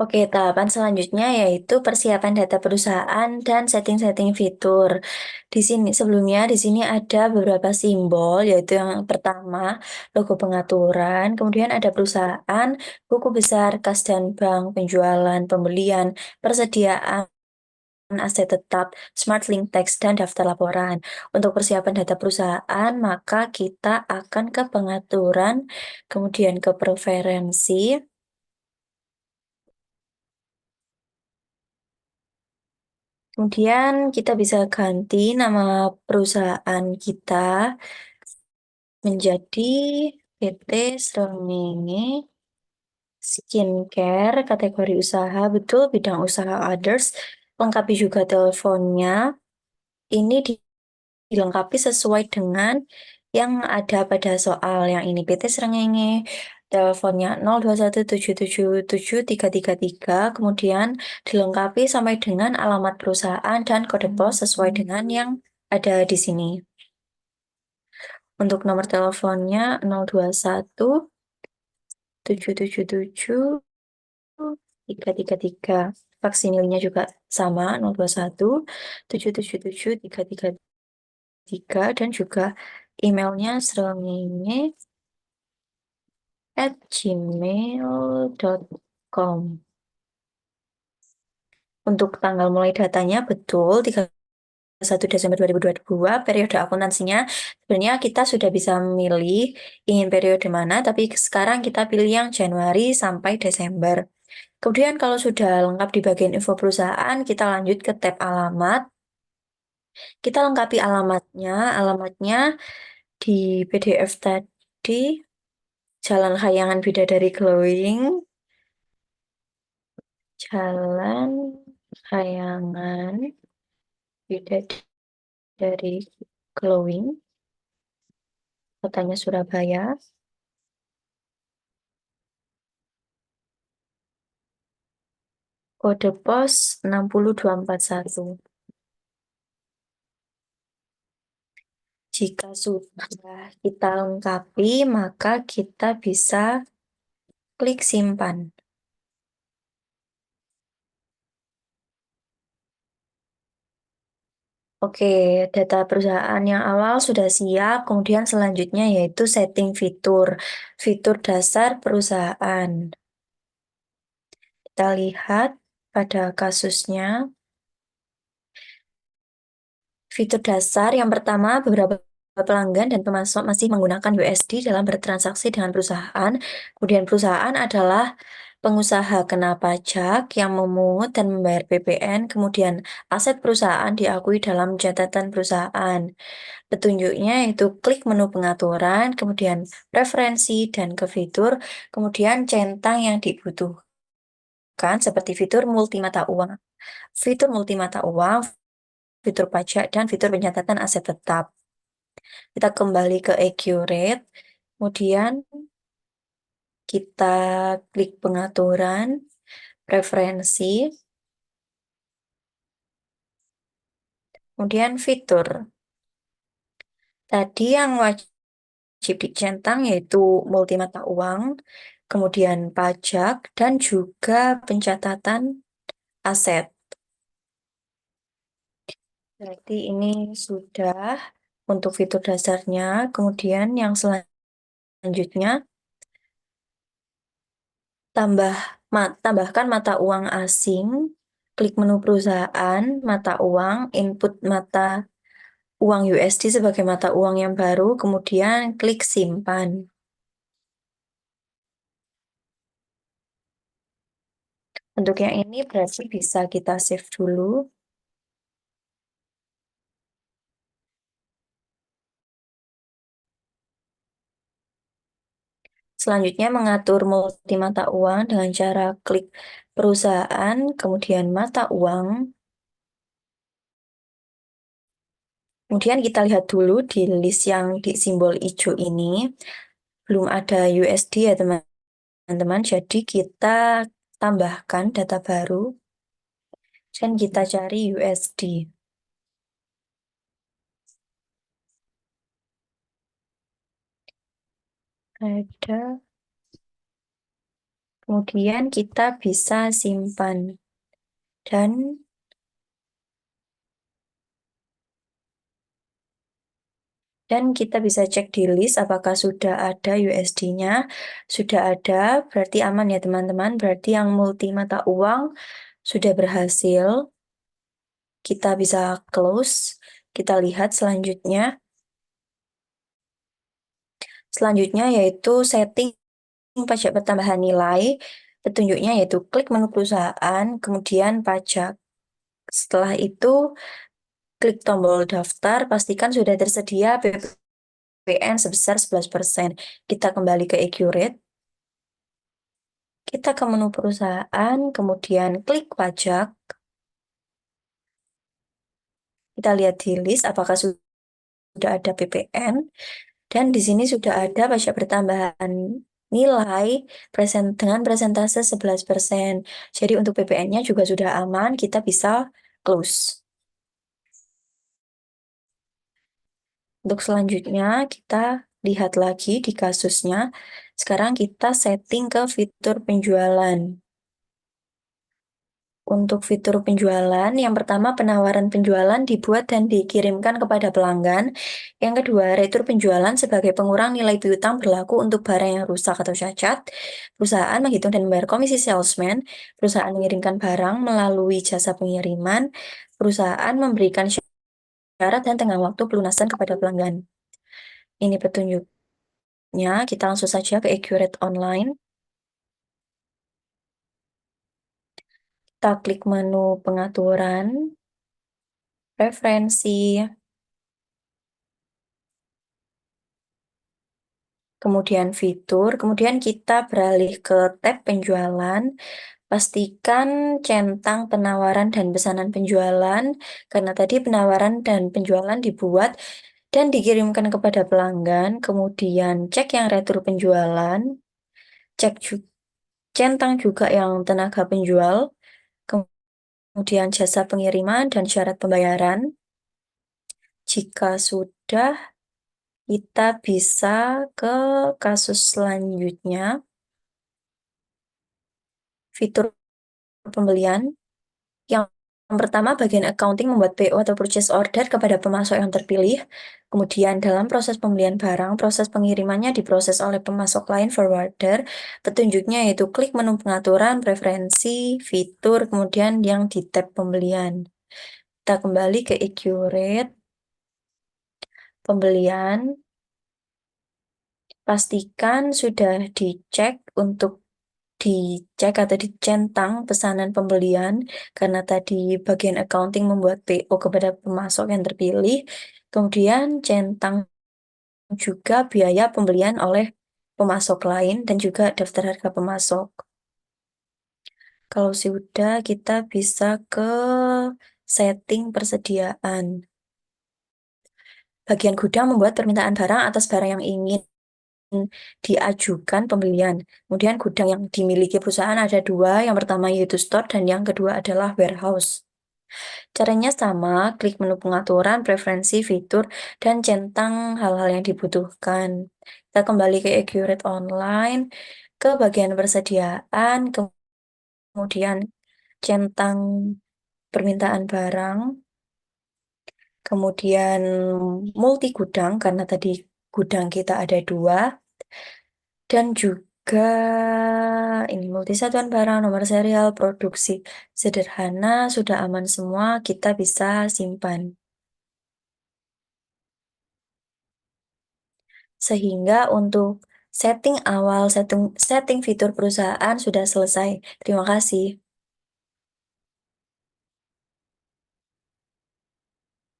Oke, tahapan selanjutnya yaitu persiapan data perusahaan dan setting-setting fitur. Di sini ada beberapa simbol, yaitu yang pertama logo pengaturan, kemudian ada perusahaan, buku besar, kas dan bank, penjualan, pembelian, persediaan aset tetap, smart link text, dan daftar laporan. Untuk persiapan data perusahaan, maka kita akan ke pengaturan, kemudian ke preferensi. Kemudian kita bisa ganti nama perusahaan kita menjadi PT Srengenge Skincare, kategori usaha, betul, bidang usaha others, lengkapi juga teleponnya. Ini dilengkapi sesuai dengan yang ada pada soal yang ini. PT Srengenge, teleponnya 0217777333, kemudian dilengkapi sampai dengan alamat perusahaan dan kode pos sesuai dengan yang ada di sini. Untuk nomor teleponnya 0217777333. Faksimilnya juga sama 0217777333 dan juga emailnya srengenge@gmail.com. Untuk tanggal mulai datanya betul 31 Desember 2022, periode akuntansinya sebenarnya kita sudah bisa memilih ingin periode mana, tapi sekarang kita pilih yang Januari sampai Desember. Kemudian kalau sudah lengkap di bagian info perusahaan, kita lanjut ke tab alamat. Kita lengkapi alamatnya. Alamatnya di PDF tadi, Jalan Hayangan Bidadari Glowing, Jalan Hayangan Bidadari Glowing, kotanya Surabaya, kode pos 60241. Jika sudah kita lengkapi, maka kita bisa klik simpan. Oke, data perusahaan yang awal sudah siap, kemudian selanjutnya yaitu setting fitur. Fitur dasar perusahaan. Kita lihat pada kasusnya. Fitur dasar yang pertama, beberapa pelanggan dan pemasok masih menggunakan USD dalam bertransaksi dengan perusahaan. Kemudian perusahaan adalah pengusaha kena pajak yang memungut dan membayar PPN. Kemudian aset perusahaan diakui dalam catatan perusahaan. Petunjuknya yaitu klik menu pengaturan, kemudian preferensi dan ke fitur, kemudian centang yang dibutuhkan seperti fitur multi mata uang, fitur pajak, dan fitur pencatatan aset tetap. Kita kembali ke accurate, kemudian kita klik pengaturan, preferensi, kemudian fitur. Tadi yang wajib dicentang yaitu multi mata uang, kemudian pajak, dan juga pencatatan aset. Berarti ini sudah untuk fitur dasarnya. Kemudian yang selanjutnya, tambahkan mata uang asing, klik menu perusahaan, mata uang, input mata uang USD sebagai mata uang yang baru, kemudian klik simpan. Untuk yang ini berarti bisa kita save dulu. Selanjutnya mengatur multi mata uang dengan cara klik perusahaan, kemudian mata uang. Kemudian kita lihat dulu di list yang di simbol hijau ini, belum ada USD ya teman-teman. Jadi kita tambahkan data baru dan kita cari USD. Ada, Kemudian kita bisa simpan dan kita bisa cek di list apakah sudah ada USD-nya. Sudah ada, berarti aman ya teman-teman. Berarti yang multi mata uang sudah berhasil. Kita bisa close. Kita lihat selanjutnya. Selanjutnya yaitu setting pajak pertambahan nilai. Petunjuknya yaitu klik menu perusahaan, kemudian pajak. Setelah itu, klik tombol daftar, pastikan sudah tersedia PPN sebesar 11%. Kita kembali ke Accurate. Kita ke menu perusahaan, kemudian klik pajak. Kita lihat di list apakah sudah ada PPN. Dan di sini sudah ada pajak pertambahan nilai dengan presentase 11%. Jadi untuk PPN-nya juga sudah aman, kita bisa close. Untuk selanjutnya, kita lihat lagi di kasusnya. Sekarang kita setting ke fitur penjualan. Untuk fitur penjualan, yang pertama penawaran penjualan dibuat dan dikirimkan kepada pelanggan. Yang kedua, retur penjualan sebagai pengurang nilai piutang berlaku untuk barang yang rusak atau cacat. Perusahaan menghitung dan membayar komisi salesman. Perusahaan mengirimkan barang melalui jasa pengiriman. Perusahaan memberikan syarat dan tengah waktu pelunasan kepada pelanggan. Ini petunjuknya, kita langsung saja ke Accurate Online. Kita klik menu pengaturan, preferensi, kemudian fitur, kemudian kita beralih ke tab penjualan, pastikan centang penawaran dan pesanan penjualan, karena tadi penawaran dan penjualan dibuat dan dikirimkan kepada pelanggan, kemudian cek yang retur penjualan, cek centang juga yang tenaga penjual, kemudian jasa pengiriman dan syarat pembayaran. Jika sudah, kita bisa ke kasus selanjutnya, fitur pembelian. Yang pertama, bagian accounting membuat PO atau purchase order kepada pemasok yang terpilih. Kemudian dalam proses pembelian barang, proses pengirimannya diproses oleh pemasok lain forwarder. Petunjuknya yaitu klik menu pengaturan, preferensi, fitur, kemudian yang di tab pembelian. Kita kembali ke Accurate, pembelian. Pastikan sudah dicek untuk dicek atau dicentang pesanan pembelian, karena tadi bagian accounting membuat PO kepada pemasok yang terpilih, kemudian centang juga biaya pembelian oleh pemasok lain dan juga daftar harga pemasok. Kalau sudah, kita bisa ke setting persediaan. Bagian gudang membuat permintaan barang atas barang yang ingin diajukan pembelian. Kemudian gudang yang dimiliki perusahaan ada dua, yang pertama yaitu store dan yang kedua adalah warehouse. Caranya sama, klik menu pengaturan, preferensi, fitur, dan centang hal-hal yang dibutuhkan. Kita kembali ke Accurate Online, ke bagian persediaan, kemudian centang permintaan barang, kemudian multi gudang, karena tadi gudang kita ada dua, dan juga ini multi satuan barang, nomor serial, produksi sederhana, sudah aman semua, kita bisa simpan. Sehingga untuk setting awal, setting fitur perusahaan sudah selesai. Terima kasih.